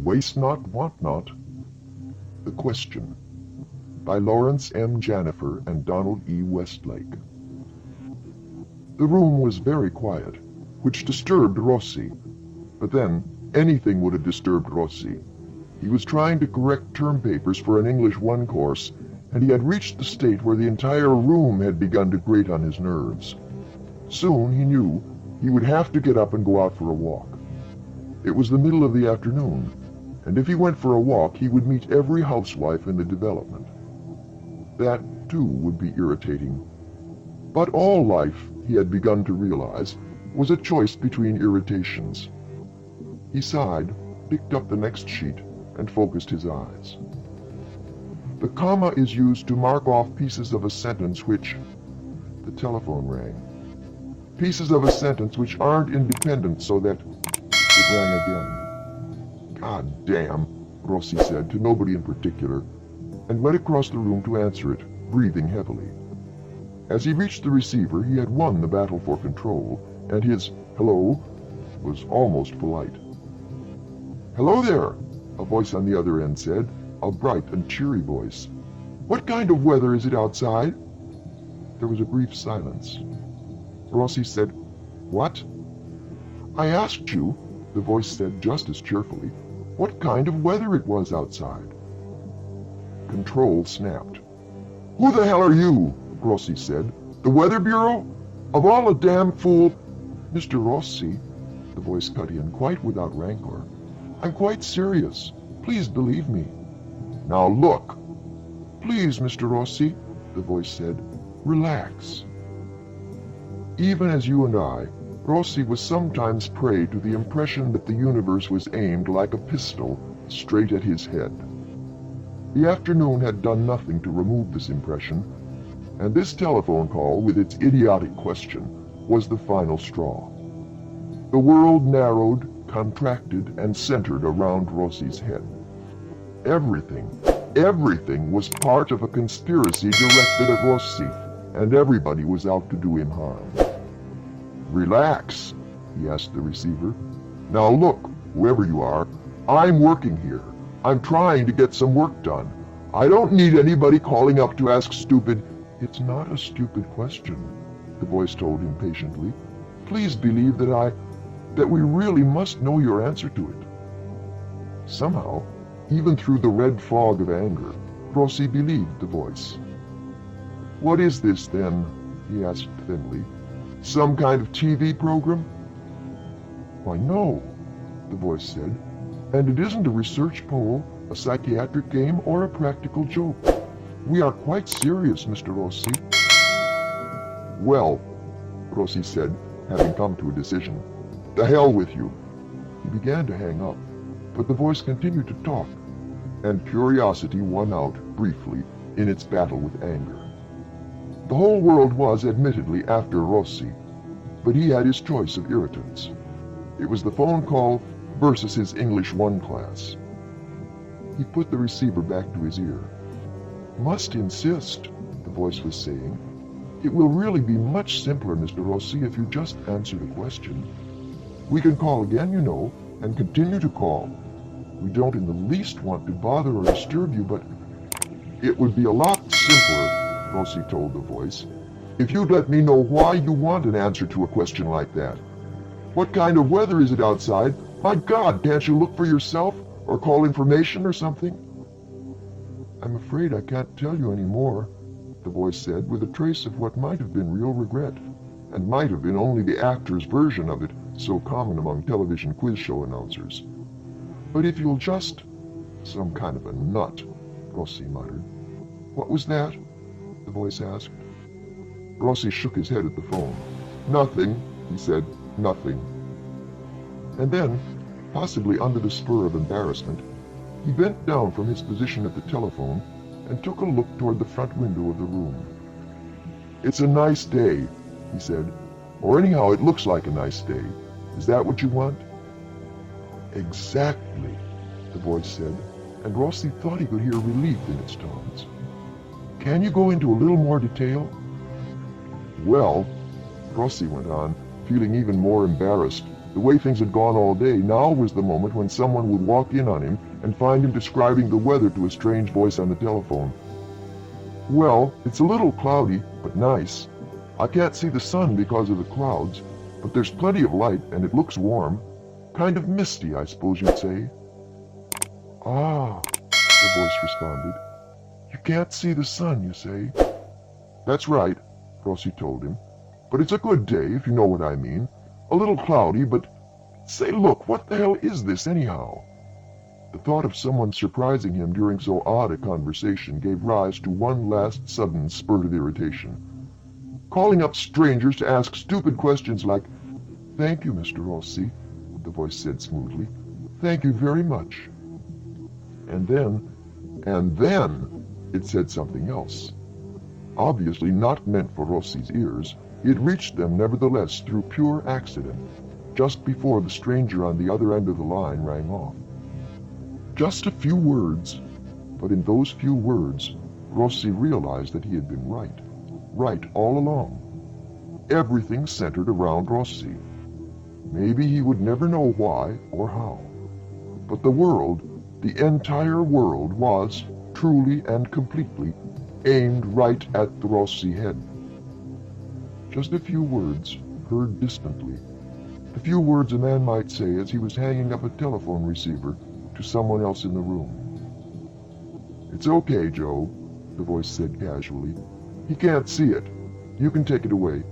Waste not, want not. The Question by Lawrence M. Janifer and Donald E. Westlake. The room was very quiet, which disturbed Rossi. But then, anything would have disturbed Rossi. He was trying to correct term papers for an English 1 course, and he had reached the state where the entire room had begun to grate on his nerves. Soon, he knew, he would have to get up and go out for a walk. It was the middle of the afternoon, and if he went for a walk, he would meet every housewife in the development. That, too, would be irritating. But all life, he had begun to realize, was a choice between irritations. He sighed, picked up the next sheet, and focused his eyes. The comma is used to mark off pieces of a sentence which... The telephone rang. Pieces of a sentence which aren't independent, so that... It rang again. "God damn," Rossi said to nobody in particular, and went across the room to answer it, breathing heavily. As he reached the receiver, he had won the battle for control, and his "hello" was almost polite. "Hello there," a voice on the other end said, a bright and cheery voice. "What kind of weather is it outside?" There was a brief silence. Rossi said, "What?" "I asked you," the voice said just as cheerfully, "what kind of weather it was outside." Control snapped. "Who the hell are you?" Rossi said. "The Weather Bureau? Of all the damn fool—" "Mr. Rossi," the voice cut in, quite without rancor, "I'm quite serious. Please believe me." "Now look." "Please, Mr. Rossi," the voice said, "relax." Even as you and I, Rossi was sometimes prey to the impression that the universe was aimed like a pistol straight at his head. The afternoon had done nothing to remove this impression, and this telephone call with its idiotic question was the final straw. The world narrowed, contracted, and centered around Rossi's head. Everything was part of a conspiracy directed at Rossi, and everybody was out to do him harm. "Relax," he asked the receiver. "Now look, whoever you are, I'm working here. I'm trying to get some work done. I don't need anybody calling up to ask stupid—" "It's not a stupid question," the voice told him patiently. "Please believe that we really must know your answer to it." Somehow, even through the red fog of anger, Rossi believed the voice. "What is this, then?" he asked thinly. "Some kind of TV program?" "Why, no," the voice said, "and it isn't a research poll, a psychiatric game, or a practical joke. We are quite serious, Mr. Rossi." "Well," Rossi said, having come to a decision, "the hell with you." He began to hang up, but the voice continued to talk, and curiosity won out, briefly, in its battle with anger. The whole world was, admittedly, after Rossi, but he had his choice of irritants. It was the phone call versus his English 1 class. He put the receiver back to his ear. "Must insist," the voice was saying. "It will really be much simpler, Mr. Rossi, if you just answer the question. We can call again, you know, and continue to call. We don't in the least want to bother or disturb you, but—" "It would be a lot simpler," Rossi told the voice, "if you'd let me know why you want an answer to a question like that. What kind of weather is it outside? My God, can't you look for yourself, or call information or something?" "I'm afraid I can't tell you any more," the voice said, with a trace of what might have been real regret, and might have been only the actor's version of it, so common among television quiz show announcers. "But if you'll just—" "Some kind of a nut," Rossi muttered. "What was that?" the voice asked. Rossi shook his head at the phone. "Nothing," he said, "nothing." And then, possibly under the spur of embarrassment, he bent down from his position at the telephone and took a look toward the front window of the room. "It's a nice day," he said. "Or anyhow, it looks like a nice day. Is that what you want?" "Exactly," the voice said, and Rossi thought he could hear relief in its tones. "Can you go into a little more detail?" "Well," Rossi went on, feeling even more embarrassed The way things had gone all day, now was the moment when someone would walk in on him and find him describing the weather to a strange voice on the telephone. "Well, it's a little cloudy, but nice. I can't see the sun because of the clouds, but there's plenty of light and it looks warm. Kind of misty, I suppose you'd say." "Ah," the voice responded. "You can't see the sun, you say?" "That's right," Rossi told him. "But it's a good day, if you know what I mean. A little cloudy, but... Say, look, what the hell is this anyhow?" The thought of someone surprising him during so odd a conversation gave rise to one last sudden spurt of irritation. Calling up strangers to ask stupid questions like, "Thank you, Mr. Rossi," the voice said smoothly. "Thank you very much." And then, it said something else. Obviously not meant for Rossi's ears, it reached them nevertheless through pure accident, just before the stranger on the other end of the line rang off. Just a few words, but in those few words, Rossi realized that he had been right. Right all along. Everything centered around Rossi. Maybe he would never know why or how. But the world, the entire world, was, truly and completely, aimed right at the Rossi head. Just a few words, heard distantly. The few words a man might say as he was hanging up a telephone receiver to someone else in the room. "It's okay, Joe," the voice said casually. "He can't see it. You can take it away."